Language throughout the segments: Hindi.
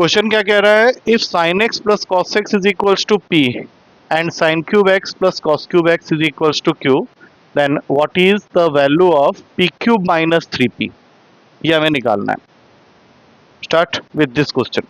क्वेश्चन क्या कह रहा है, if sine x plus cos x is equals to p and sine cube x plus cos cube x is equals to q, then what is the value of p cube minus 3p। ये हमें निकालना है। Start with this question.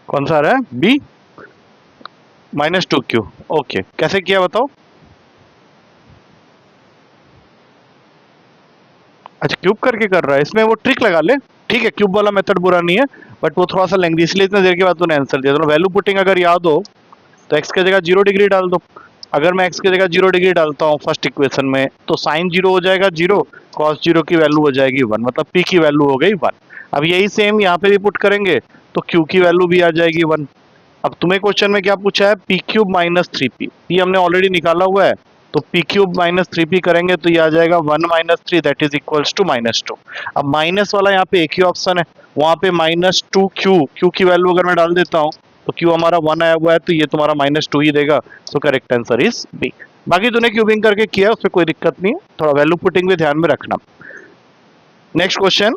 कौन सा आ रहा है, बी -2q। ओके, कैसे किया बताओ। अच्छा, क्यूब करके कर रहा है, इसमें वो ट्रिक लगा ले। ठीक है, क्यूब वाला मेथड बुरा नहीं है, बट वो थोड़ा सा लेंथी, इसलिए इतने देर के बाद तूने आंसर दिया। तो वैल्यू पुटिंग अगर याद हो तो एक्स की जगह 0 डिग्री डाल दो। अगर मैं एक्स की जगह 0 डिग्री डालता हूँ फर्स्ट इक्वेशन में, तो साइन 0 हो जाएगा 0, कॉस 0 की वैल्यू हो जाएगी 1, मतलब पी की वैल्यू हो गई 1। अब यही सेम यहाँ पे भी पुट करेंगे तो क्यू की वैल्यू भी आ जाएगी 1। अब तुम्हें क्वेश्चन में क्या पूछा है, पी क्यूब माइनस 3p, ये हमने ऑलरेडी निकाला हुआ है। तो पी क्यूब माइनस 3p करेंगे तो ये आ जाएगा 1 minus 3, that is equals to -2। अब माइनस वाला यहाँ पे एक ही ऑप्शन है, वहां पे -2q, क्यू की वैल्यू अगर मैं डाल देता हूँ तो क्यू हमारा 1 आया हुआ है, तो ये तुम्हारा -2 ही देगा। So correct answer is B. बाकी तूने क्यूबिंग करके किया, उसमें कोई दिक्कत नहीं है, थोड़ा वैल्यू पुटिंग भी ध्यान में रखना। Next question,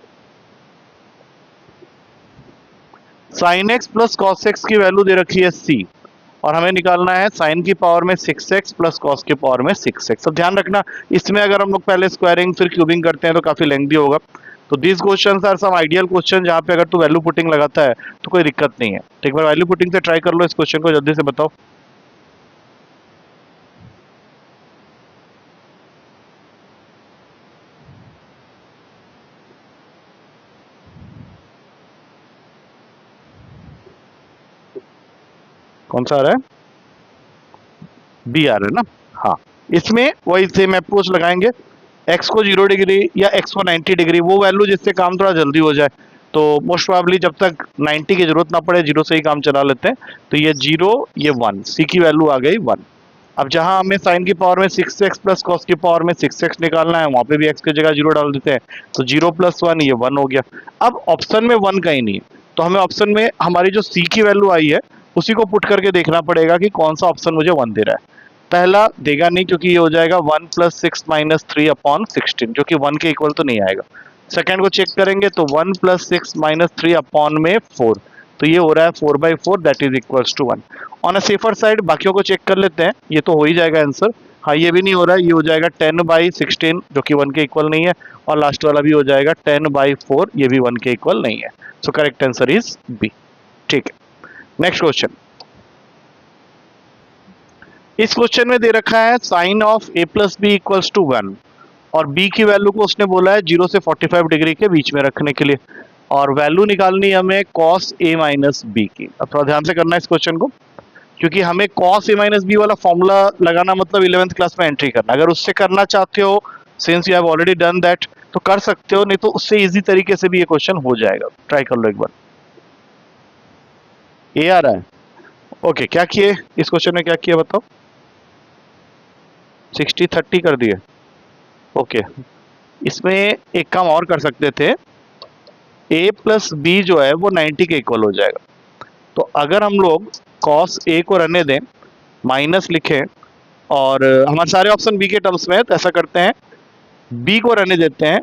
sign x plus cos x की वैल्यू दे रखी है c, और हमें निकालना है साइन की पावर में 6x प्लस कॉस की पावर में 6x। अब ध्यान रखना, इसमें अगर हम लोग पहले स्क्वायरिंग फिर क्यूबिंग करते हैं तो काफी लेंथी होगा। तो this question are some ideal question, जहां पे अगर तू वैल्यू पुटिंग लगाता है तो कोई दिक्कत नहीं है। तो एक बार वैल्यू पुटिंग से ट्राई कर लो इस क्वेश्चन को, जल्दी से बताओ। कौन सा आ रहा है, बी आ रहा है ना। हाँ, इसमें वही सेम अप्रोच लगाएंगे, एक्स को 0 डिग्री या एक्स को 90 डिग्री, वो वैल्यू जिससे काम थोड़ा जल्दी हो जाए। तो मोस्ट प्रोबेबली जब तक 90 की जरूरत ना पड़े, 0 से ही काम चला लेते हैं। तो ये 0, ये 1, सी की वैल्यू आ गई 1। अब जहां हमें साइन की पावर में 6x प्लस कॉस की पावर में 6x निकालना है, वहां पे भी x की जगह 0 डाल देते हैं। तो 0 प्लस 1, ये 1 हो गया। अब ऑप्शन में 1 कहीं नहीं, तो हमें ऑप्शन में हमारी जो c की वैल्यू आई है उसी को पुट करके देखना पड़ेगा कि कौन सा ऑप्शन मुझे 1 दे रहा है। पहला देगा नहीं, क्योंकि ये हो जाएगा 1 प्लस 6 माइनस 3 अपॉन 16, जो कि 1 के इक्वल तो नहीं आएगा। सेकेंड को चेक करेंगे तो 1 प्लस 6 माइनस 3 अपॉन में 4, तो ये हो रहा है 4/4, that is equals to 1। On a safer side बाकियों को चेक कर लेते हैं, ये तो हो ही जाएगा आंसर। हाँ, ये भी नहीं हो रहा है, ये हो जाएगा 10/16, जो कि 1 के इक्वल नहीं है। और लास्ट वाला भी हो जाएगा 10/4, ये भी 1 के इक्वल नहीं है। So correct answer is B. ठीक है, नेक्स्ट क्वेश्चन। इस क्वेश्चन में दे रखा है sine of a plus b equals to 1, और b की वैल्यू को उसने बोला है 0 से 45 डिग्री के बीच में रखने के लिए, और वैल्यू निकालनी है हमें cos a माइनस बी की। अब थोड़ा ध्यान से करना है इस क्वेश्चन को, क्योंकि हमें cos a माइनस बी वाला फॉर्मूला लगाना मतलब 11th क्लास में एंट्री करना। अगर उससे करना चाहते हो, since you have already done that, तो कर सकते हो, नहीं तो उससे इजी तरीके से भी ये क्वेश्चन हो जाएगा। ट्राई कर लो एक बार। ए आ रहा है, ओके। क्या किए इस क्वेश्चन में, क्या किया बताओ। 60/30 कर दिए, ओके। इसमें एक काम और कर सकते थे, a प्लस बी जो है वो 90 के इक्वल हो जाएगा। तो अगर हम लोग cos a को रहने दें, माइनस लिखें, और हमारे सारे ऑप्शन b के टर्म्स में है, तो ऐसा करते हैं, b को रहने देते हैं,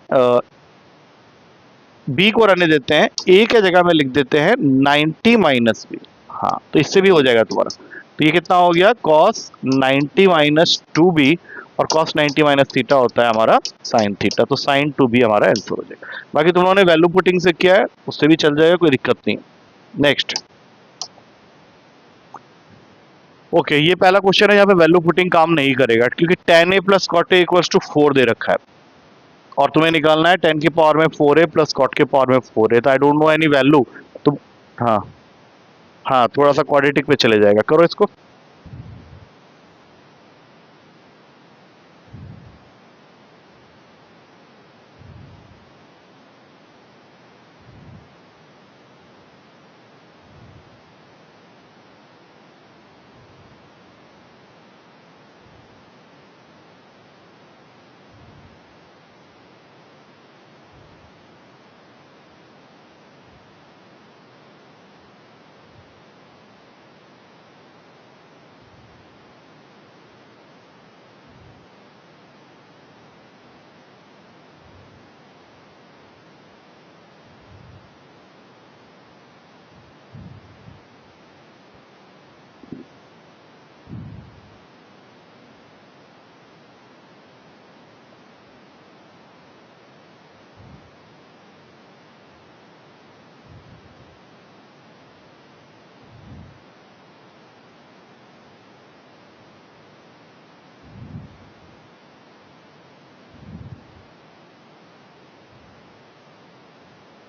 b को रहने देते हैं, a के जगह में लिख देते हैं 90 माइनस बी। हाँ, तो इससे भी हो जाएगा तुम्हारा। तो ये कितना हो गया, cos 90 माइनस 2b, और cos 90 माइनस थीटा होता है हमारा sin थीटा, तो sin 2b हमारा आंसर हो जाएगा। बाकी तुम लोगों ने वैल्यू पुटिंग से किया है, उससे भी चल जाएगा, कोई दिक्कत नहीं। नेक्स्ट, ओके, ये पहला क्वेश्चन है, यहाँ पे वैल्यू पुटिंग काम नहीं करेगा, क्योंकि tan a plus cot a equals to 4 दे रखा है, और तुम्हें निकालना है 10 की पावर में 4a प्लस कॉट के पावर में 4a, तो I don't know any value. तो हाँ, हाँ थोड़ा सा क्वाड्रेटिक पे चले जाएगा, करो इसको।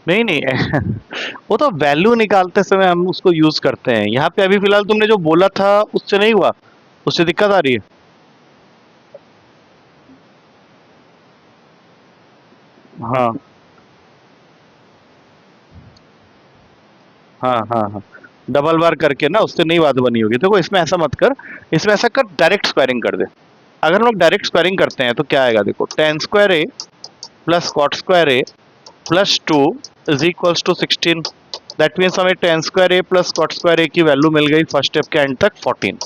नहीं नहीं वो तो वैल्यू निकालते समय हम उसको यूज करते हैं। यहाँ पे अभी फिलहाल तुमने जो बोला था उससे नहीं हुआ, उससे दिक्कत आ रही है। हाँ हाँ हाँ हाँ, डबल बार करके ना उससे नहीं बात बनी होगी। देखो इसमें ऐसा मत कर, इसमें ऐसा कर डायरेक्ट स्क्वायरिंग कर दे। अगर हम लोग डायरेक्ट स्क्वायरिंग करते हैं तो क्या आएगा, देखो tan square a plus cot square a plus two is equals to 16। That means हमें tan square a plus cot square a की वैल्यू मिल गई फर्स्ट स्टेप के एंड तक 14।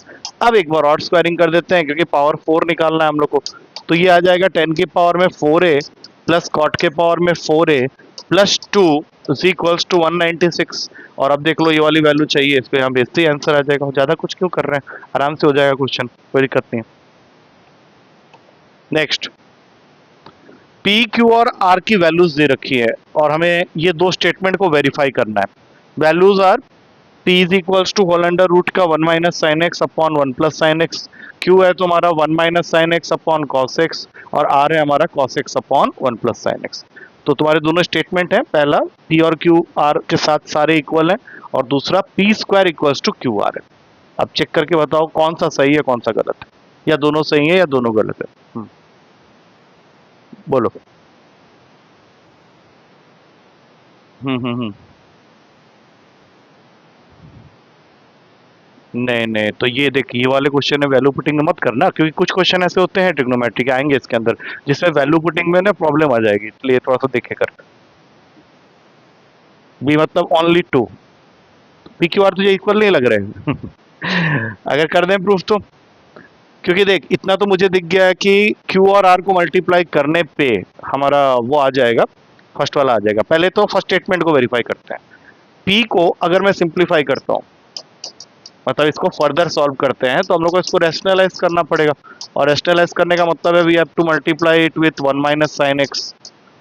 अब एक बार और स्क्वायरिंग कर देते हैं क्योंकि पावर 4 निकालना है हम लोग को। तो ये आ जाएगा 10 की पावर में 4a प्लस कॉट के पावर में 4a plus 2 is equals to 196। और अब देख लो ये वाली वैल्यू चाहिए, इस पर हम भेजते ही आंसर आ जाएगा। ज़्यादा कुछ क्यों कर रहे हैं, आराम से हो जाएगा क्वेश्चन, कोई दिक्कत नहीं है। नेक्स्ट, पी क्यू और आर की वैल्यूज दे रखी है और हमें ये दो स्टेटमेंट को वेरीफाई करना है। Values are p is equals to whole under root का 1 minus sine x upon 1 plus sine x, q है तो हमारा 1 minus sine x upon cos x, और आर है हमारा cos x upon 1 plus sine x. तो तुम्हारे दोनों स्टेटमेंट है, पहला पी और क्यू आर के साथ सारे इक्वल हैं, और दूसरा p square equals to q r है। अब चेक करके बताओ कौन सा सही है कौन सा गलत है, या दोनों सही है या दोनों गलत है। बोलो। हम्म। नहीं नहीं, तो ये देख ये वाले क्वेश्चन में वैल्यू पुटिंग मत करना, क्योंकि कुछ क्वेश्चन ऐसे होते हैं ट्रिग्नोमेट्री के आएंगे इसके अंदर जिसमें वैल्यू पुटिंग में ना प्रॉब्लम आ जाएगी, इसलिए थोड़ा सा देखे कर। बी मतलब only two, p q r तुझे इक्वल नहीं लग रहे हैं अगर कर दें प्रूफ तो, क्योंकि देख इतना तो मुझे दिख गया है कि क्यू और आर को मल्टीप्लाई करने पे हमारा वो आ जाएगा, फर्स्ट वाला आ जाएगा। पहले तो फर्स्ट स्टेटमेंट को वेरीफाई करते हैं। पी को अगर मैं सिंप्लीफाई करता हूँ, मतलब इसको फर्दर सॉल्व करते हैं, तो हम लोग को इसको रैशनलाइज करना पड़ेगा। और रैशनलाइज करने का मतलब है we have to multiply it with 1 minus sine x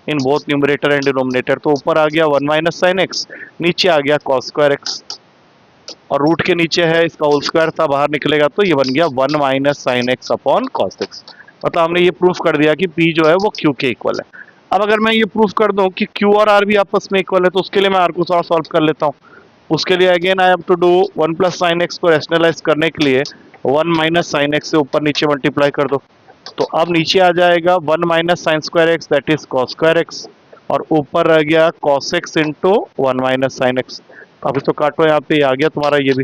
in both numerator and denominator. तो ऊपर आ गया 1 माइनस साइन एक्स, नीचे आ गया कॉस स्क्वायर एक्स, और रूट के नीचे है इसका होल स्क्वायर था, बाहर निकलेगा तो ये बन गया 1 minus sine x upon cos x. मतलब हमने ये प्रूफ कर दिया कि पी जो है वो क्यू के इक्वल है। अब अगर मैं ये प्रूफ कर दूं कि क्यू और आर भी आपस में इक्वल है, तो उसके लिए मैं आर को थोड़ा सॉल्व कर लेता हूँ। उसके लिए again I have to do 1 plus sine x को रैशनलाइज करने के लिए 1 माइनस साइन एक्स से ऊपर नीचे मल्टीप्लाई कर दो। तो अब नीचे आ जाएगा 1 minus sign square x that is cos square x, और ऊपर रह गया cos x into 1 minus sine x. अब इसको काटो, यहाँ पे आ गया तुम्हारा ये भी।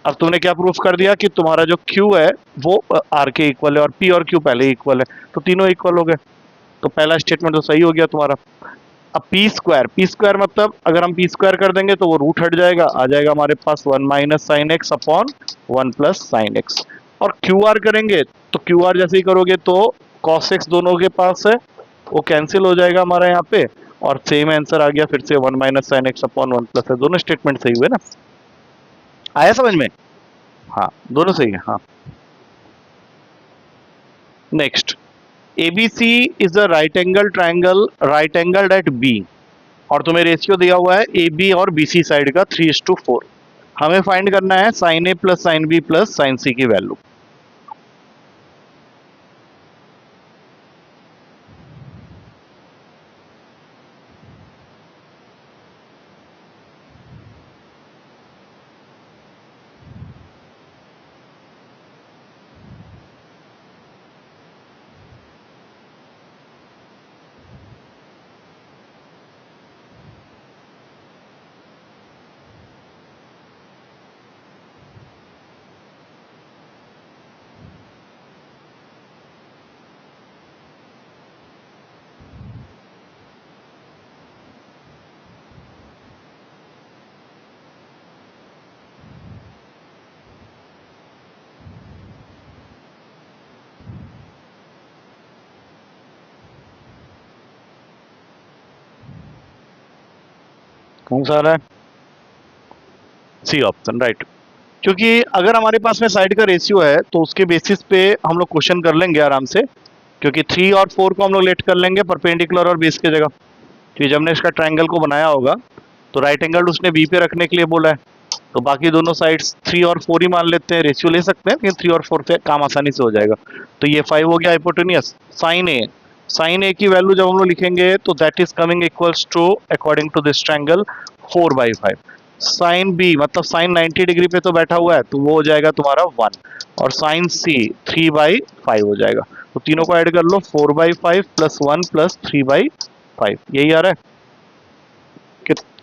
अब तुमने क्या प्रूफ कर दिया कि तुम्हारा जो Q है वो R के इक्वल है, और P और Q पहले ही इक्वल है, तो तीनों इक्वल हो गए। तो पहला स्टेटमेंट तो सही हो गया तुम्हारा। अब पी स्क्वायर मतलब अगर हम पी स्क्वायर कर देंगे तो वो रूट हट जाएगा, आ जाएगा हमारे पास 1 minus sine x upon 1 plus sine x. और क्यू आर करेंगे तो क्यू आर जैसे ही करोगे तो कॉस एक्स दोनों के पास है, वो कैंसिल हो जाएगा हमारा यहाँ पे, और सेम आंसर आ गया फिर से 1 minus sine x upon 1 plus है। दोनों स्टेटमेंट सही हुए ना, आया समझ में। हाँ दोनों सही है हाँ। Next, ABC is a right angle triangle right angle at B, और तुम्हें रेशियो दिया हुआ है ए बी और बी सी साइड का 3:4। हमें फाइंड करना है साइन ए plus sine B plus sine C की वैल्यू। कौन सा आ रहा है? C option, right. क्योंकि अगर हमारे पास में साइड का रेशियो है तो उसके बेसिस पे हम लोग क्वेश्चन कर लेंगे आराम से, क्योंकि 3 और 4 को हम लोग लेट कर लेंगे परपेंडिकुलर और बेस की जगह। क्योंकि जब हमने इसका ट्रायंगल को बनाया होगा तो राइट एंगल उसने बी पे रखने के लिए बोला है, तो बाकी दोनों साइड्स 3 और 4 ही मान लेते हैं, रेशियो ले सकते हैं, लेकिन 3 और 4 से काम आसानी से हो जाएगा। तो ये 5 हो गया हाइपोटेनियस। साइन ए की वैल्यू जब हम लोग लिखेंगे तो that is coming equals to according to this triangle 4/5। Sine B मतलब साइन 90 डिग्री पे तो बैठा हुआ है, तो वो हो जाएगा तुम्हारा 1, और साइन सी 3/5 हो जाएगा। तो तीनों को ऐड कर लो, 4/5 प्लस 1 प्लस 3/5, यही आ रहा है।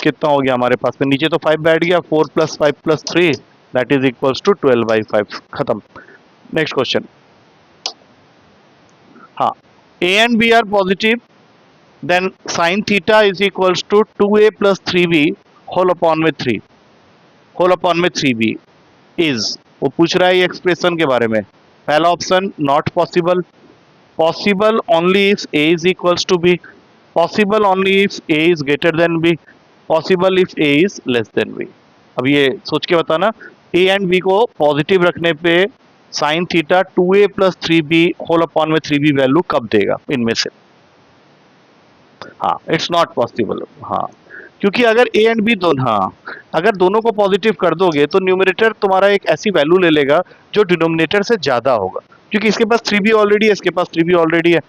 कितना हो गया हमारे पास में? नीचे तो 5 बैठ गया, 4 plus 5 plus 3 that is equals to 12/5। खत्म। Next question. हाँ, A and B are positive, then sine theta is equals to 2a plus 3b whole upon में 3 होल अपॉन में 3b इज, वो पूछ रहा है ये एक्सप्रेशन के बारे में। पहला option not possible, possible only if a is equals to b, possible only if a is greater than b, possible if a is less than b। अब ये सोच के बताना, a एंड b को पॉजिटिव रखने पे sine theta 2a plus 3b whole upon में 3b वैल्यू कब देगा इनमें से? हाँ, इट्स नॉट पॉसिबल। हाँ, क्योंकि अगर ए एंड बी दोनों, हाँ, अगर दोनों को पॉजिटिव कर दोगे तो न्यूमरेटर तुम्हारा एक ऐसी वैल्यू ले लेगा जो डिनोमिनेटर से ज्यादा होगा, क्योंकि इसके पास 3b ऑलरेडी है, इसके पास 3b ऑलरेडी है।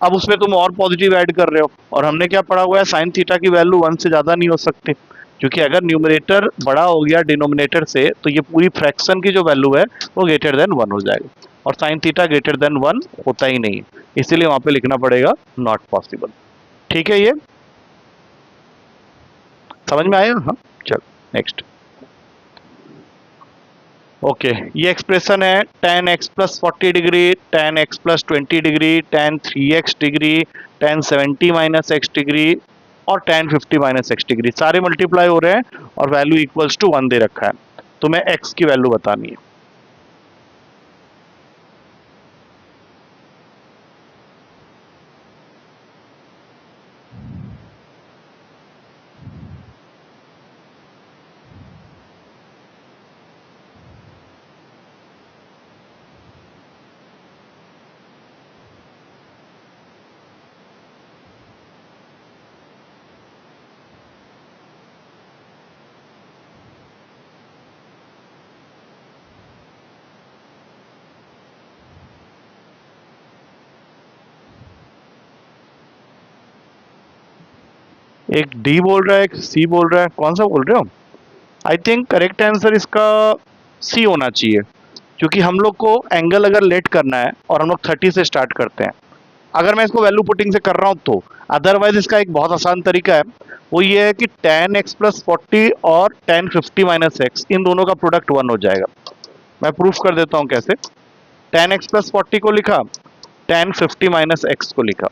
अब उसमें तुम और पॉजिटिव ऐड कर रहे हो, और हमने क्या पढ़ा हुआ है, साइन थीटा की वैल्यू 1 से ज्यादा नहीं हो सकती, क्योंकि अगर न्यूमरेटर बड़ा हो गया डिनोमिनेटर से तो ये पूरी फ्रैक्शन की जो वैल्यू है वो ग्रेटर देन 1 हो जाएगा, और साइन थीटा ग्रेटर देन 1 होता ही नहीं है, इसीलिए वहां पे लिखना पड़ेगा नॉट पॉसिबल। ठीक है, ये समझ में आया? हाँ, चलो नेक्स्ट। ओके, ये एक्सप्रेशन है tan x plus 40 degree, tan x plus 20 degree, tan 3x degree, tan 70 minus x degree और tan 50 माइनस x डिग्री, सारे मल्टीप्लाई हो रहे हैं और वैल्यू इक्वल्स टू 1 दे रखा है, तो मैं x की वैल्यू बतानी है। एक डी बोल रहा है, एक सी बोल रहा है, कौन सा बोल रहे हो? आई थिंक करेक्ट आंसर इसका सी होना चाहिए, क्योंकि हम लोग को एंगल अगर लेट करना है और हम लोग 30 से स्टार्ट करते हैं, अगर मैं इसको वैल्यू पुटिंग से कर रहा हूं तो, अदरवाइज इसका एक बहुत आसान तरीका है, वो ये है कि tan x प्लस 40 और tan 50 माइनस एक्स, इन दोनों का प्रोडक्ट 1 हो जाएगा। मैं प्रूफ कर देता हूं कैसे। tan x प्लस 40 को लिखा, tan 50 माइनस एक्स को लिखा,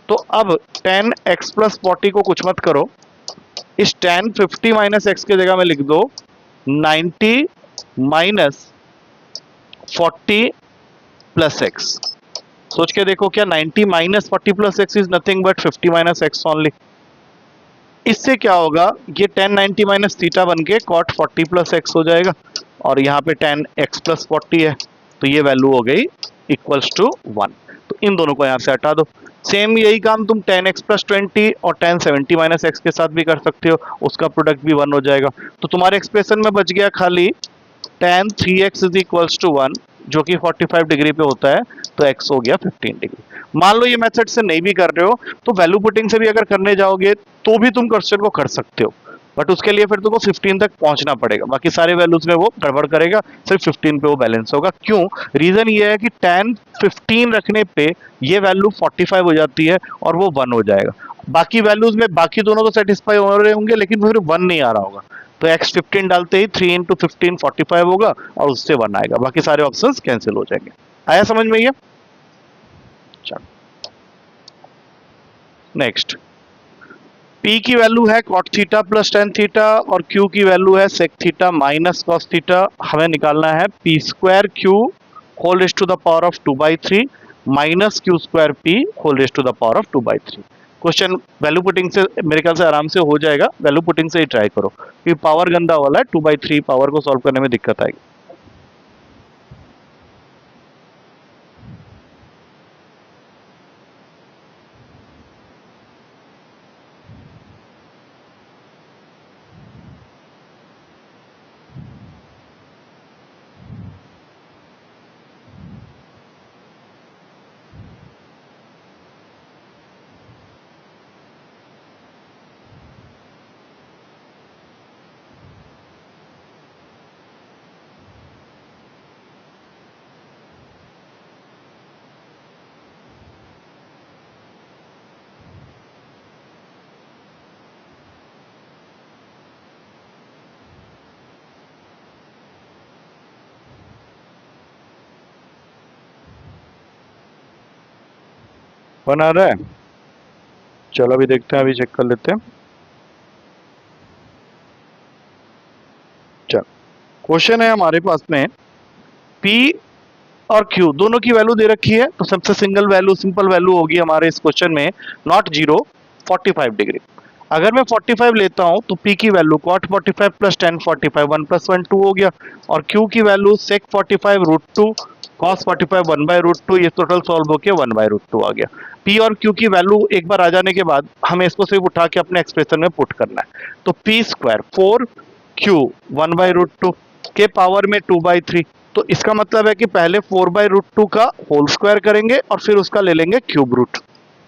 तो अब tan x प्लस 40 को कुछ मत करो, इस tan 50 माइनस एक्स की जगह में लिख दो 90 माइनस 40 प्लस एक्स। सोच के देखो, क्या 90 minus 40 plus x is nothing but 50 minus x only. इससे क्या होगा, ये tan 90 माइनस थीटा बन के cot 40 प्लस एक्स हो जाएगा, और यहाँ पे tan x प्लस 40 है, तो ये वैल्यू हो गई इक्वल्स टू 1। तो इन दोनों को यहाँ से हटा दो। सेम यही काम तुम tan x प्लस 20 और tan 70 माइनस एक्स के साथ भी कर सकते हो, उसका प्रोडक्ट भी 1 हो जाएगा। तो तुम्हारे एक्सप्रेशन में बच गया खाली tan 3x is equals to 1, जो कि 45 डिग्री पे होता है, तो x हो गया 15 डिग्री। मान लो ये मेथड से नहीं भी कर रहे हो तो वैल्यू पुटिंग से भी अगर करने जाओगे तो भी तुम क्वेश्चन को कर सकते हो, बट उसके लिए फिर तुमको 15 तक पहुंचना पड़ेगा, बाकी सारे वैल्यूज में वो गड़बड़ करेगा, सिर्फ 15 पे वो बैलेंस होगा। क्यों? रीजन ये है कि tan 15 रखने पे ये वैल्यू 45 हो जाती है और वो 1 हो जाएगा। बाकी वैल्यूज में बाकी दोनों तो सेटिस्फाई हो रहे होंगे, लेकिन फिर 1 नहीं आ रहा होगा, तो x 15 डालते ही 3 इंटू 15 45 होगा और उससे 1 आएगा, बाकी सारे ऑप्शंस कैंसिल हो जाएंगे। आया समझ में ये? चलो नेक्स्ट। P की वैल्यू है cot theta plus tan theta और Q की वैल्यू है sec theta minus cos theta. हमें निकालना है P square Q whole raise to the power of 2/3 minus Q square P whole raise to the power of 2/3। Question value putting से मेरे ख्याल से आराम से हो जाएगा, वैल्यू पुटिंग से ही ट्राई करो क्योंकि पावर गंदा वाला है, 2/3 पावर को सॉल्व करने में दिक्कत आएगी। बना रहा है, चलो अभी देखते हैं, अभी चेक कर लेते हैं। चलो क्वेश्चन है हमारे पास में P और Q दोनों की वैल्यू दे रखी है, तो सबसे सिंपल वैल्यू होगी हमारे इस क्वेश्चन में नॉट जीरो 45 डिग्री। अगर मैं 45 लेता हूं तो P की value cot 45 plus tan 45 1 plus 1 2 हो गया, और Q की वैल्यू sec 45 √2 cos 45 1/√2, ये टोटल सॉल्व होकर 1/√2 आ गया। P और Q की वैल्यू एक बार आ जाने के बाद हमें इसको सिर्फ उठा के अपने एक्सप्रेशन में पुट करना है। तो P स्क्वायर 4Q 1/√2 के पावर में 2/3, तो इसका मतलब है कि पहले 4/√2 का होल स्क्वायर करेंगे और फिर उसका ले लेंगे क्यूब रूट।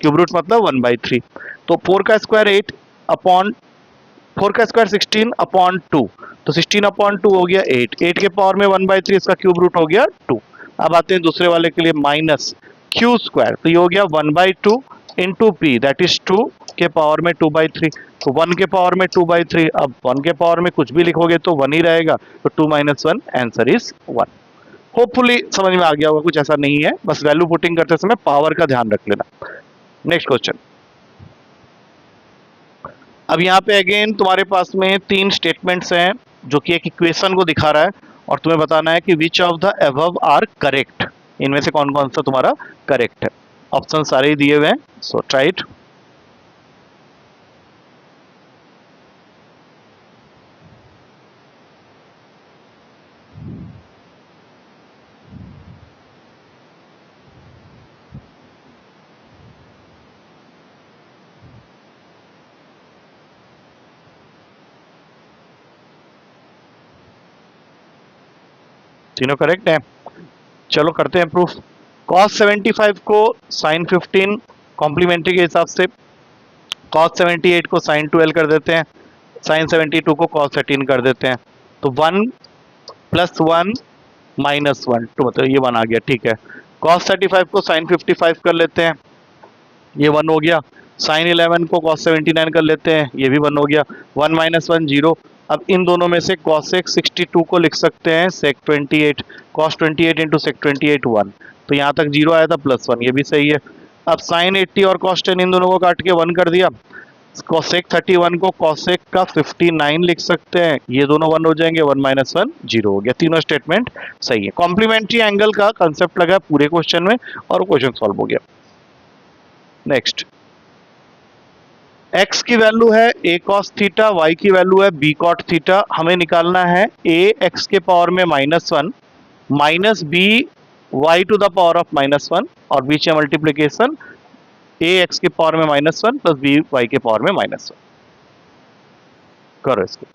क्यूब रूट मतलब 1/3, तो 4 का स्क्वायर 8 अपॉन 4 का स्क्वायर 16 अपॉन 2, तो 16 अपॉन 2 हो गया 8, 8 के पावर में 1/3, इसका क्यूब रूट हो गया 2। अब आते हैं दूसरे वाले के लिए माइनस क्यू स्क्वायर, तो ये हो गया 1/2 इंटू पी दैट इज 2 के पावर में 2/3, तो 1 के पावर में 2/3, अब 1 के पावर में कुछ भी लिखोगे तो 1 ही रहेगा, तो 2 - 1 आंसर इज 1। होपफुली समझ में आ गया होगा, कुछ ऐसा नहीं है, बस वैल्यू पुटिंग करते समय पावर का ध्यान रख लेना। Next question. अब यहाँ पे अगेन तुम्हारे पास में 3 स्टेटमेंट्स हैं जो कि एक इक्वेशन को दिखा रहा है, और तुम्हें बताना है कि which of the above are correct, इनमें से कौन कौन सा तुम्हारा करेक्ट है। ऑप्शन सारे ही दिए हुए हैं, सो ट्राई इट। तीनों करेक्ट है, चलो करते हैं प्रूफ। cos 75 को sin 15 कॉम्प्लीमेंट्री के हिसाब से, cos 78 को sin 12 कर देते हैं, sin 72 को cos 18 कर देते हैं, तो 1 + 1 - 1 तो मतलब ये 1 आ गया, ठीक है। cos 35 को sin 55 कर लेते हैं, ये 1 हो गया। sin 11 को cos 79 कर लेते हैं, ये भी 1 हो गया। 1 - 1 0। अब इन दोनों में से cosec 62 को लिख सकते हैं sec 28, cos 28 इंटू sec 28 1, तो यहाँ तक 0 आया था, +1, ये भी सही है। अब sin 80 और cos 10 इन दोनों को काट के 1 कर दिया, cosec 31 को cosec का 59 लिख सकते हैं, ये दोनों 1 हो जाएंगे, 1 - 1 0 हो गया। तीनों स्टेटमेंट सही है। कॉम्प्लीमेंट्री एंगल का कंसेप्ट लगा पूरे क्वेश्चन में और क्वेश्चन सॉल्व हो गया। नेक्स्ट, x की वैल्यू है a cos थीटा, y की वैल्यू है b cot थीटा। हमें निकालना है a x के पावर में -1 minus b y to the power of -1, और बीच में मल्टीप्लीकेशन a x के पावर में -1 प्लस b y के पावर में -1। करो इसको।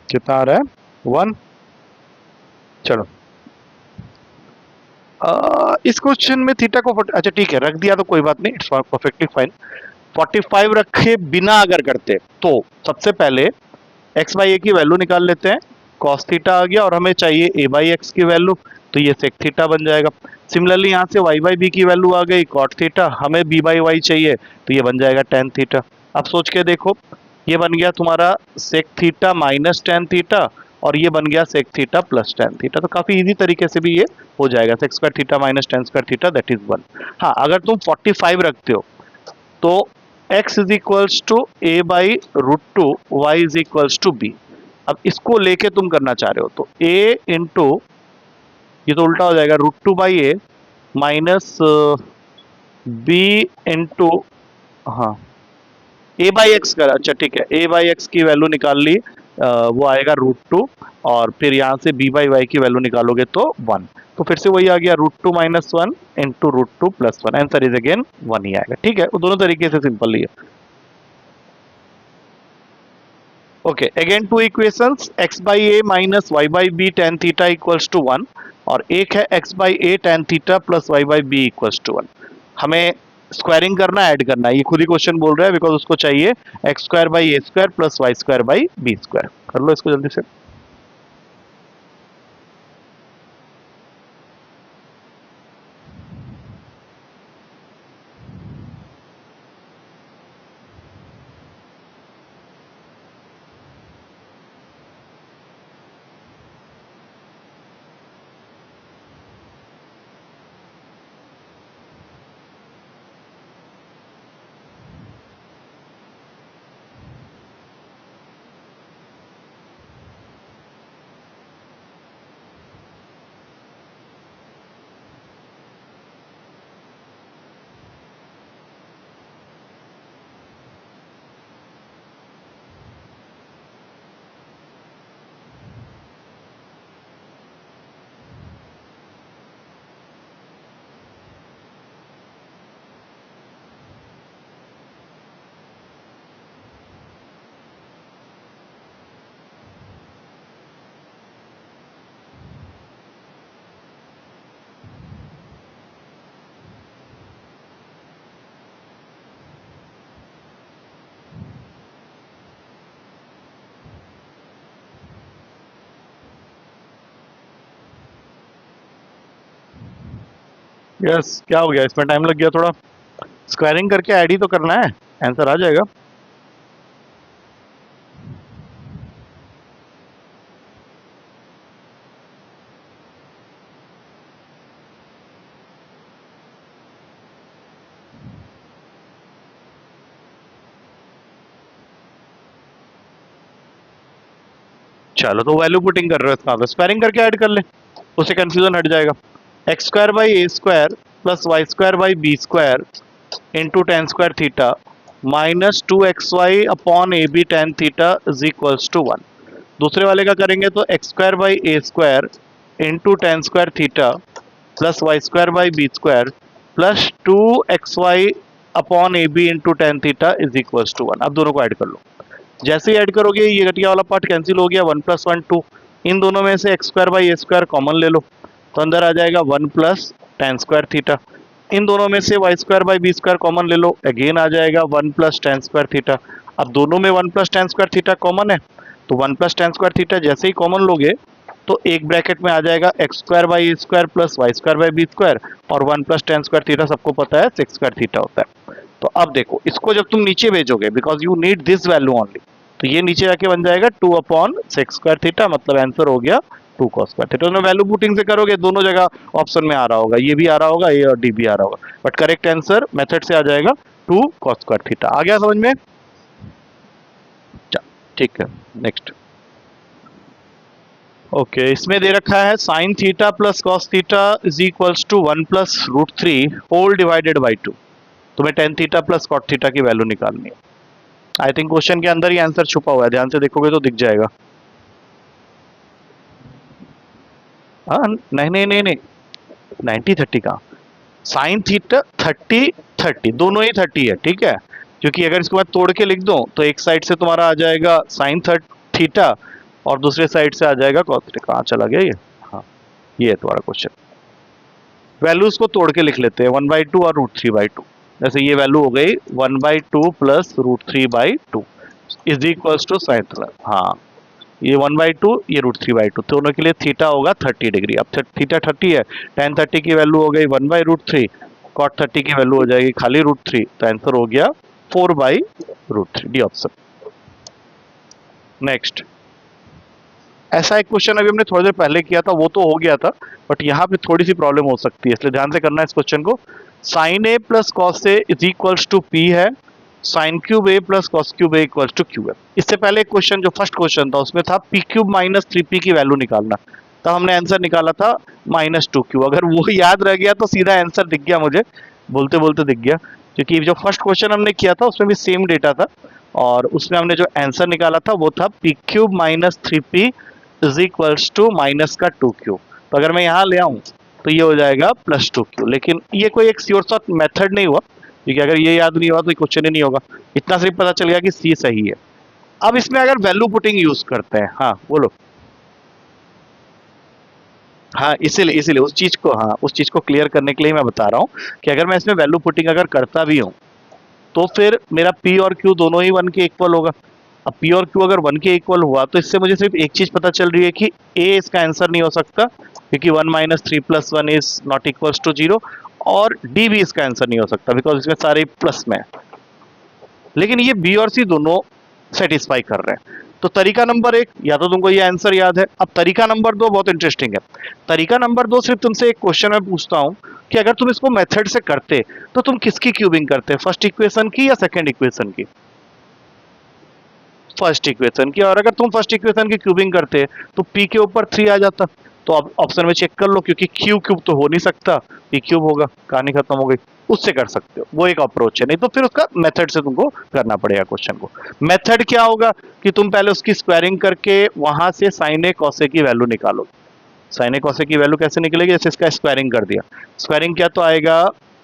कितना आ रहा है? 1। चलो इस क्वेश्चन में थीटा को अच्छा ठीक है रख दिया तो कोई बात नहीं, इट्स परफेक्टली फाइन। 45 रखे बिना अगर करते तो सबसे पहले एक्स बाई ए की वैल्यू निकाल लेते हैं, कॉस थीटा आ गया और हमें चाहिए ए बाई एक्स की वैल्यू, तो ये सेक थीटा बन जाएगा। सिमिलरली यहाँ से वाई बाई बी की वैल्यू आ गई कॉट थीटा, हमें बी बाई वाई चाहिए तो ये बन जाएगा टेन थीटा। अब सोच के देखो, ये बन गया तुम्हारा sec theta minus tan theta और ये बन गया sec theta plus tan theta. तो काफी इजी तरीके से भी ये हो जाएगा, sec square theta minus tan square theta that is 1। हाँ, अगर तुम 45 रखते हो तो x is equals to a by root two, y is equals to b. अब इसको लेके तुम करना चाह रहे हो तो a इंटू, ये तो उल्टा हो जाएगा, root two by a minus b into, हाँ ए बाई एक्स का, अच्छा ठीक है, ए बाई एक्स की वैल्यू निकाल ली, वो आएगा रूट टू और फिर यहाँ से बी बाई वाई की वैल्यू निकालोगे तो 1, तो फिर से वही आ गया root two minus one into root two plus one, answer is again 1 ही आएगा। ठीक है, वो दोनों तरीके से सिंपल ही है। Okay, again two equations, x by a minus y by b tan theta equals to 1 और एक है x by a tan theta plus y by b equals to 1। हमें स्क्वायरिंग करना, ऐड करना है, ये खुद ही क्वेश्चन बोल रहा है बिकॉज उसको चाहिए x square by a square plus y square by b square. कर लो इसको जल्दी से। यस, क्या हो गया, इसमें टाइम लग गया थोड़ा, स्क्वायरिंग करके ऐड ही तो करना है, आंसर आ जाएगा। चलो, तो वैल्यू पुटिंग कर रहे हो इसका, तो स्क्वायरिंग करके ऐड कर ले, उससे कंफ्यूजन हट जाएगा। X square by a square plus y square by b square into tan square theta minus two x y upon a b tan theta is equals to 1। दूसरे वाले का करेंगे तो x square by a square into tan square theta plus y square by b square plus two x y upon a b into tan theta is equals to 1। अब दोनों को ऐड कर लो, जैसे ही ऐड करोगे ये घटिया वाला पार्ट कैंसिल हो गया, 1 प्लस 1 2, इन दोनों में से x square by a square common ले लो तो अंदर आ जाएगा 1 प्लस टेन स्क्वायर थीटा। इन दोनों में से y square by b square common ले लो, अगेन आ जाएगा 1 प्लस टेन स्क्वायर थीटा। अब दोनों में 1 plus tan square theta common है, तो 1 प्लस टेन स्क्वायर थीटा जैसे ही कॉमन लोगे तो एक ब्रैकेट में आ जाएगा x square by a square plus y square by b square और 1 प्लस टेन स्क्वायर थीटा सबको पता है सेक स्क्वायर थीटा होता है। तो अब देखो, इसको जब तुम नीचे भेजोगे because you need this value only, तो ये नीचे जाके बन जाएगा 2 अपॉन सेक स्क्वायर थीटा, मतलब आंसर हो गया 2 कॉस स्क्वायर थीटा। तो वैल्यू पुटिंग से करोगे दोनों जगह ऑप्शन में आ रहा होगा, ये भी आ रहा होगा, ए और डी भी आ रहा होगा, बट करेक्ट आंसर मेथड से आ जाएगा 2 कॉस स्क्वायर थीटा। आ गया समझ में? ठीक है, नेक्स्ट। ओके, इसमें दे रखा है sine theta plus cos theta is equals to 1 plus root three whole divided by 2। तुम्हें tan theta plus cot theta की वैल्यू निकालनी है। आई थिंक क्वेश्चन के अंदर ही आंसर छुपा हुआ है, ध्यान से देखोगे तो दिख जाएगा। हाँ, नहीं नहीं नहीं नहीं, 90 30 का साइन थीटा 30 30 दोनों ही 30 है, ठीक है, क्योंकि अगर इसको मैं तोड़ के लिख दूं तो एक साइड से तुम्हारा आ जाएगा साइन थीटा और दूसरे साइड से आ जाएगा कॉस थीटा। कहाँ चला गया ये? हाँ, ये है तुम्हारा क्वेश्चन। वैल्यूज को तोड़ के लिख लेते हैं 1/2 और √3/2। जैसे ये वैल्यू हो गई 1/2 plus √3/2 is equals to sine theta. हाँ, ये 1/2, ये √3/2, दोनों के लिए थीटा होगा 30 डिग्री। अब थीटा 30 है, tan 30 की वैल्यू हो गई 1/√3, cot 30 की वैल्यू हो जाएगी खाली √3, तो आंसर हो गया 4/√3, डी ऑप्शन। नेक्स्ट, ऐसा एक क्वेश्चन अभी हमने थोड़ी देर पहले किया था, वो तो हो गया था, बट यहाँ पे थोड़ी सी प्रॉब्लम हो सकती है, इसलिए ध्यान से करना है इस क्वेश्चन को। Sine A plus cos A is equals to P है, sine cube A plus cos cube A equals to Q है। इससे पहले एक क्वेश्चन जो फर्स्ट क्वेश्चन था उसमें था पी क्यूब माइनस 3p की वैल्यू निकालना, तब हमने आंसर निकाला था -2q। अगर वो याद रह गया तो सीधा आंसर दिख गया मुझे, बोलते बोलते दिख गया, क्योंकि जो फर्स्ट क्वेश्चन हमने किया था उसमें भी सेम डेटा था, और उसमें हमने जो आंसर निकाला था वो था p cube minus 3p is equals to minus का 2q। तो अगर मैं यहाँ ले आऊँ तो ये हो जाएगा +2q, लेकिन ये कोई एक श्योर शॉट मेथड नहीं हुआ, क्योंकि अगर ये याद नहीं हुआ तो क्वेश्चन ही नहीं होगा। इतना सिर्फ पता चल गया कि सी सही है। अब इसमें अगर वैल्यू पुटिंग यूज करते हैं, हाँ बोलो। हाँ, इसीलिए इसीलिए उस चीज को, हाँ उस चीज को क्लियर करने के लिए मैं बता रहा हूँ कि अगर मैं इसमें वैल्यू पुटिंग अगर करता भी हूँ तो फिर मेरा पी और क्यू दोनों ही 1 के इक्वल होगा। अब पी और क्यू अगर 1 के इक्वल हुआ तो इससे मुझे सिर्फ एक चीज पता चल रही है कि ए इसका आंसर नहीं हो सकता, क्योंकि 1 - 3 + 1 इज नॉट इक्वल्स टू 0, और डी भी इसका आंसर नहीं हो सकता बिकॉज इसमें सारे प्लस में है। लेकिन ये बी और सी दोनों सेटिस्फाई कर रहे हैं। तो तरीका नंबर 1, या तो तुमको ये आंसर याद है। अब तरीका नंबर 2 बहुत इंटरेस्टिंग है। तरीका नंबर 2 सिर्फ तुमसे एक क्वेश्चन मैं पूछता हूं कि अगर तुम इसको मेथड से करते तो तुम किसकी क्यूबिंग करते, फर्स्ट इक्वेशन की या सेकंड इक्वेशन की? फर्स्ट इक्वेशन की। और अगर तुम फर्स्ट इक्वेशन की क्यूबिंग करते तो पी के ऊपर 3 आ जाता। तो अब ऑप्शन में चेक कर लो, क्योंकि क्यू क्यूब तो हो नहीं सकता, पी क्यूब होगा, कहानी खत्म हो गई। उससे कर सकते हो, वो एक अप्रोच है। नहीं तो फिर उसका मेथड से तुमको करना पड़ेगा क्वेश्चन को। मेथड क्या होगा कि तुम पहले उसकी स्क्वायरिंग करके वहां से साइन ए कॉस ए की वैल्यू निकालो। साइन ए कॉस ए की वैल्यू कैसे निकलेगी? जैसे इसका स्क्वायरिंग कर दिया, स्क्वायरिंग क्या तो आएगा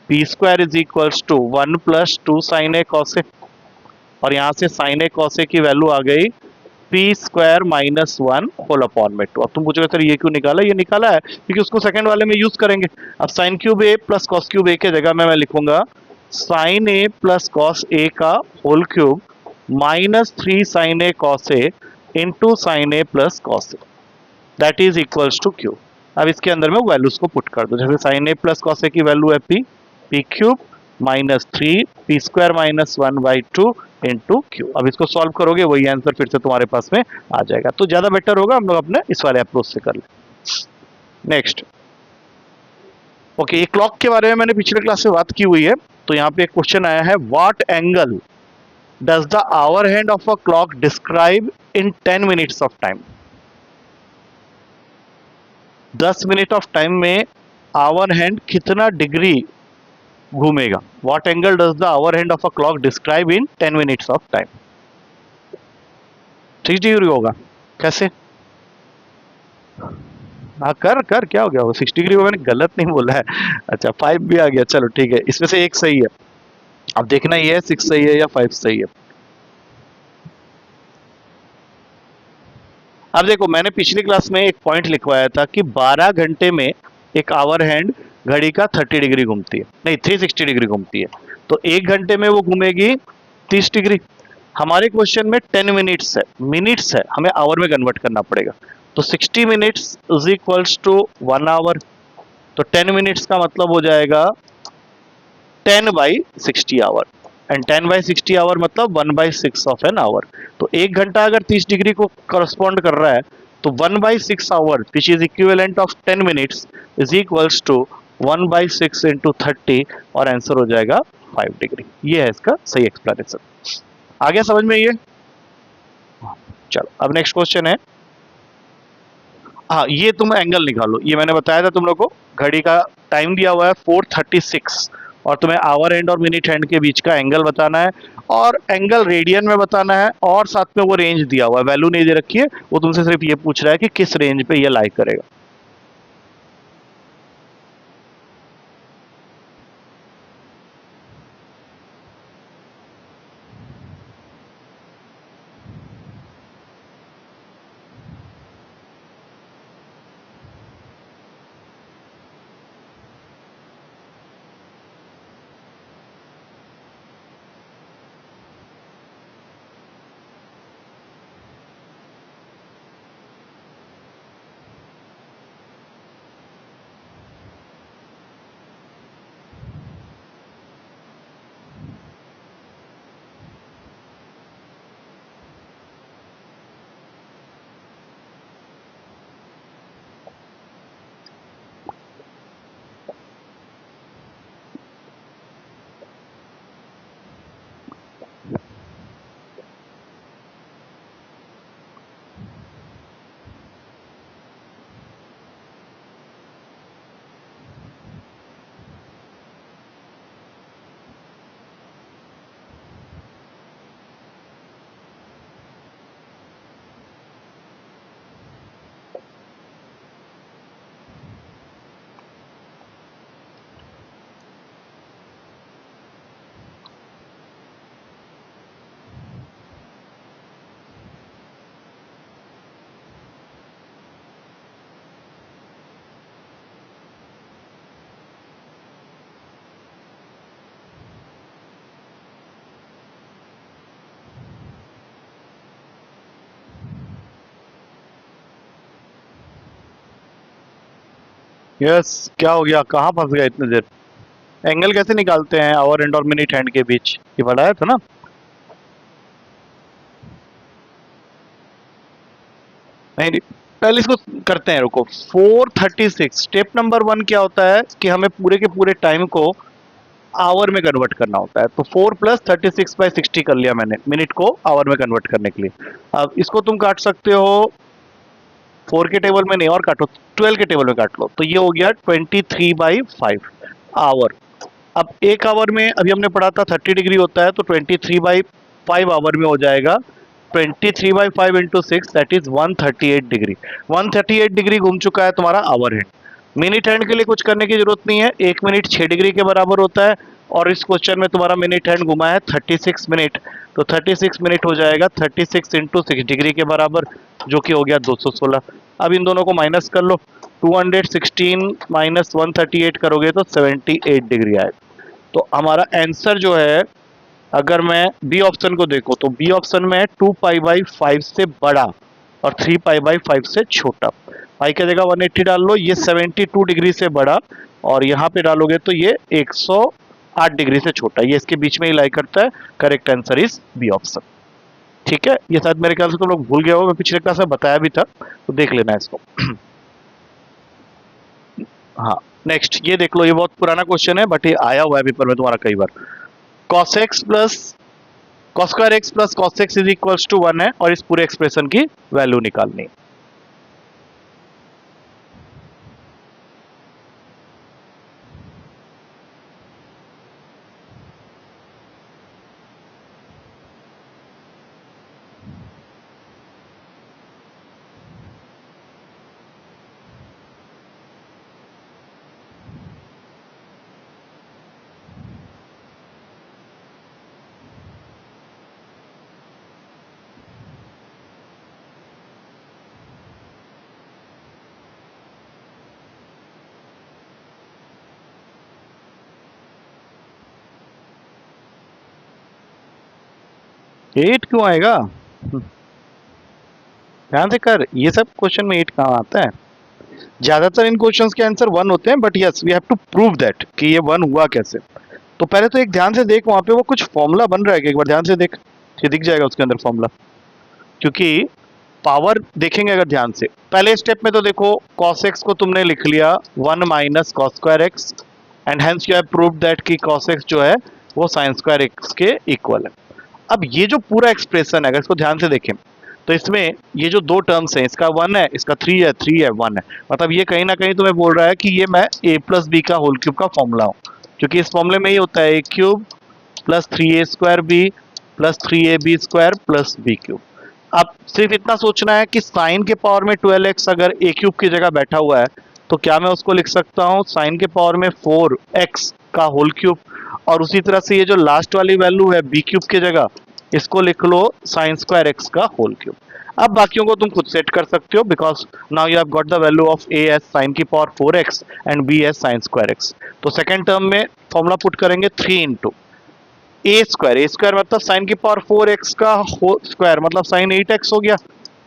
p² is equals to 1 + 2 sin a cos a, और यहां से साइन ए कॉस ए की वैल्यू आ गई p² - 1 होल अपॉन में 2। अब तुम पूछोगे सर ये क्यों निकाला? ये निकाला है क्योंकि उसको सेकंड वाले में यूज करेंगे। अब sine cube A plus cos cube a के जगह में मैं लिखूंगा sine A plus cos a का whole cube -3 sin a cos a into sine A plus cos a, that is equals to q. अब इसके अंदर में वैल्यूज को पुट कर दो। जैसे साइन ए प्लस कॉस ए की वैल्यू है p³ -3 p² - 1/2 इंटू क्यू। अब इसको सॉल्व करोगे वही आंसर फिर से तुम्हारे पास में आ जाएगा। तो ज्यादा बेटर होगा हम लोग अपने इस वाले अप्रोच से कर ले। नेक्स्ट, ओके, ये क्लॉक के बारे में मैंने पिछले क्लास में बात की हुई है। तो यहाँ पे एक क्वेश्चन आया है, what angle does the hour hand of a clock describe in 10 minutes of time? 10 minute of time में आवर हैंड कितना डिग्री घूमेगा? What angle does the hour hand of a clock describe in 10 minutes of time? 3 degree होगा। कैसे? हाँ, कर कर, क्या हो गया? वो 6 डिग्री को मैंने गलत नहीं बोला है। अच्छा, 5 भी आ गया, चलो ठीक है, इसमें से एक सही है। अब देखना ये है 6 सही है या 5 सही है। अब देखो, मैंने पिछली क्लास में एक पॉइंट लिखवाया था कि 12 घंटे में एक आवर हैंड घड़ी का 30 डिग्री घूमती है, नहीं 360 डिग्री घूमती है। तो एक घंटे में वो घूमेगी 30 डिग्री। हमारे क्वेश्चन में 10 मिनट्स है, हमें आवर में कन्वर्ट करना पड़ेगा। तो 60 minutes is equals to 1 hour. तो 10 मिनट्स का मतलब हो जाएगा 10/60 आवर, एंड 10/60 आवर मतलब 1/6 ऑफ एन आवर। तो एक घंटा अगर 30 डिग्री को करस्पॉन्ड कर रहा है तो 1/6 hour which is equivalent of 10 minutes is equals to 1/6 into 30, और आंसर हो जाएगा 5 डिग्री। ये है इसका सही एक्सप्लेनेशन। आ गया समझ में ये? चलो, अब नेक्स्ट क्वेश्चन है। हाँ, ये तुम एंगल निकालो। ये मैंने बताया था तुम लोग को, घड़ी का टाइम दिया हुआ है 4:36, और तुम्हें आवर हैंड और मिनट हैंड के बीच का एंगल बताना है, और एंगल रेडियन में बताना है, और साथ में वो रेंज दिया हुआ है, वैल्यू नहीं दे रखी है, वो तुमसे सिर्फ ये पूछ रहा है कि किस रेंज पे ये लाई करेगा। यस, क्या हो गया, कहाँ फंस गया इतनी देर? एंगल कैसे निकालते हैं आवर एंड और मिनट हैंड के बीच, ये बताया था ना? नहीं नहीं, पहले इसको करते हैं, रुको। 436 स्टेप नंबर 1 क्या होता है कि हमें पूरे के पूरे टाइम को आवर में कन्वर्ट करना होता है। तो 4 + 36/60 कर लिया मैंने, मिनट को आवर में कन्वर्ट करने के लिए। अब इसको तुम काट सकते हो 4 के टेबल में नहीं, और काटो, 12 के टेबल में काट लो, तो ये हो गया 23/5 आवर। अब एक आवर में अभी हमने पढ़ा था 30 डिग्री होता है, तो 23/5 आवर में हो जाएगा 23/5 into 6, that is 138 degree. 138 degree घूम चुका है तुम्हारा आवर हैंड। मिनट हैंड के लिए कुछ करने की जरूरत नहीं है, 1 मिनट 6 डिग्री के बराबर होता है, और इस क्वेश्चन में तुम्हारा मिनट हैंड घुमा है 36 मिनट, तो 36 मिनट हो जाएगा 36 × 6 डिग्री के बराबर, जो कि हो गया 216। अब इन दोनों को माइनस कर लो, 216 माइनस 138 करोगे तो 78 डिग्री आएगा। तो हमारा आंसर जो है, अगर मैं बी ऑप्शन को देखो तो बी ऑप्शन में 2π/5 से बड़ा और 3π/5 से छोटा। पाई की जगह 180 डाल लो, ये 72 डिग्री से बड़ा, और यहाँ पे डालोगे तो ये 108 डिग्री से छोटा, ये इसके बीच में ही लाई करता है। Correct answer is b option. ठीक है, ये शायद मेरे ख्याल से तुम लोग भूल गए हो, मैं पिछले क्लास में बताया भी था, तो देख लेना इसको। हाँ, नेक्स्ट ये देख लो, ये बहुत पुराना क्वेश्चन है, बट ये आया हुआ है पेपर में तुम्हारा कई बार। cos x plus cos square x plus cos x is equals to 1 है, और इस पूरे एक्सप्रेशन की वैल्यू निकालनी है। 8 क्यों आएगा? ध्यान से कर, ये सब क्वेश्चन में 8 कहाँ आता है? ज्यादातर इन क्वेश्चंस के आंसर 1 होते हैं, but yes we have to prove that कि ये 1 हुआ कैसे। तो पहले तो एक ध्यान से देख, वहां पे वो कुछ फॉर्मूला बन रहा है कि एक बार ध्यान से देख, ये दिख जाएगा उसके अंदर फॉर्मूला। क्योंकि पावर देखेंगे अगर ध्यान से, पहले स्टेप में तो देखो cos x को तुमने लिख लिया 1 minus cos square x, and hence you have proved that कि cos x जो है वो sin स्क्वायर एक्स के इक्वल है। अब ये जो पूरा एक्सप्रेशन है, अगर इसको ध्यान से देखें, तो इसमें ये जो दो टर्म्स हैं, इसका 1 है, इसका 3 है, 3 है, 1 है, मतलब ये कहीं ना कहीं तुम्हें बोल रहा है कि ये मैं a प्लस बी का होल क्यूब का फॉर्मूला हूँ। क्योंकि इस फॉर्मूले में ये होता है a cube plus 3a² plus 3ab² plus b cube. अब सिर्फ इतना सोचना है कि साइन के पावर में 12x अगर a क्यूब की जगह बैठा हुआ है, तो क्या मैं उसको लिख सकता हूँ साइन के पावर में 4x का होल क्यूब, और उसी तरह से ये जो लास्ट वाली वैल्यू है b क्यूब की जगह, इसको लिख लो साइन स्क्वायर एक्स का होल क्यूब। अब बाकियों को तुम खुद सेट कर सकते हो, because now you have got the value of a as sine की power 4x and b as sine square x. तो सेकंड टर्म में फॉर्मूला पुट करेंगे 3 इंटू a² मतलब साइन की पावर 4x का स्क्वायर, मतलब साइन 8x हो गया,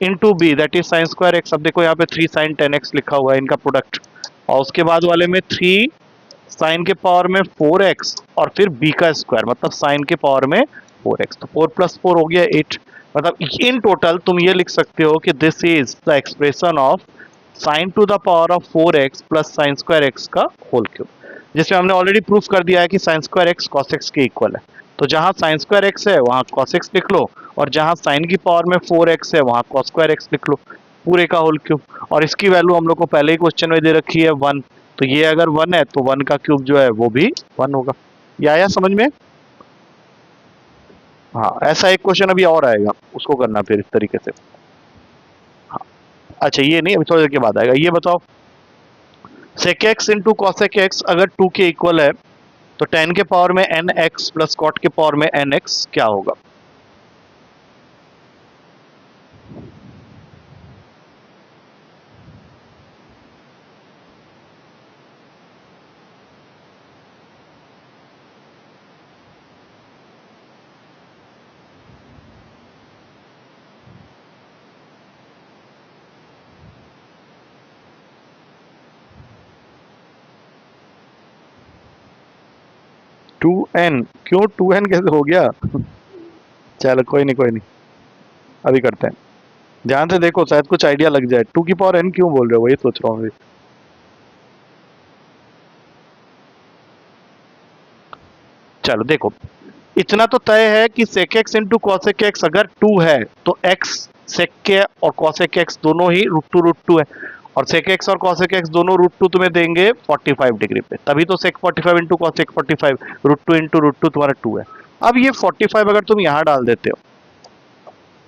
into b that is sine square x. अब देखो यहाँ पे 3 साइन 10x लिखा हुआ है, इनका प्रोडक्ट, और उसके बाद वाले में 3 साइन के पावर में 4x, और फिर b का स्क्वायर मतलब साइन के पावर में 4x, तो 4 + 4 हो गया 8। मतलब इन टोटल तुम ये लिख सकते हो कि this is the expression of sine to the power of 4x plus sign square x का होल क्यूब, जिसमें हमने ऑलरेडी प्रूफ कर दिया है कि sign square x cos x के इक्वल है। तो जहां साइन स्क्वायर एक्स है वहां कॉस एक्स लिख लो, और जहां साइन की पावर में 4x है वहां कॉस स्क्वायर एक्स लिख लो, पूरे का होल क्यूब। और इसकी वैल्यू हम लोग को पहले ही क्वेश्चन में दे रखी है 1, तो ये अगर 1 है तो 1 का क्यूब जो है वो भी 1 होगा। ये आया समझ में? हाँ, ऐसा एक क्वेश्चन अभी और आएगा, उसको करना फिर इस तरीके से। हाँ, अच्छा ये नहीं, अभी थोड़ी देर के बाद आएगा। ये बताओ, sec x into cosec x अगर 2 के इक्वल है, तो टेन के पावर में एन एक्स प्लस कॉट के पावर में एन एक्स क्या होगा? 2n, क्यों 2n कैसे हो गया? चलो कोई नहीं कोई नहीं, अभी करते हैं। ध्यान से देखो, शायद कुछ आइडिया लग जाए। 2 की पावर n क्यों बोल रहे हो, वही सोच रहा हूँ अभी। चलो देखो, इतना तो तय है कि sec x into cosec x अगर 2 है तो x sec के और cosec x दोनों ही √2 है, और sec x और cosec x दोनों √2 तुम्हें देंगे 45 डिग्री पे, तभी तो sec 45 इंटू cosec 45 √2 इंटू √2 तुम्हारा 2 है। अब ये 45 अगर तुम यहां डाल देते हो,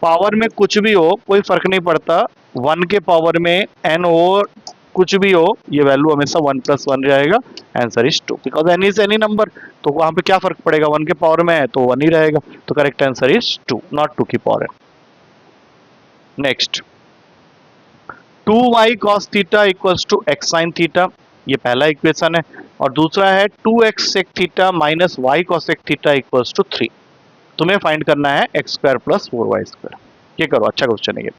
पावर में कुछ भी हो कोई फर्क नहीं पड़ता, 1 के पावर में n हो कुछ भी हो, ये वैल्यू हमेशा 1 + 1 रहेगा। Answer is 2, because n is any number, तो वहां पे क्या फर्क पड़ेगा, 1 के पावर में है तो 1 ही रहेगा। तो करेक्ट आंसर इज 2, नॉट 2 की power n। Next, 2y cos theta equals to x sin theta, ये पहला इक्वेशन है, और दूसरा है 2x sec theta minus y cosec theta equals to 3। तुम्हें फाइंड करना है x² + 4y²। ये करो, अच्छा क्वेश्चन है ये।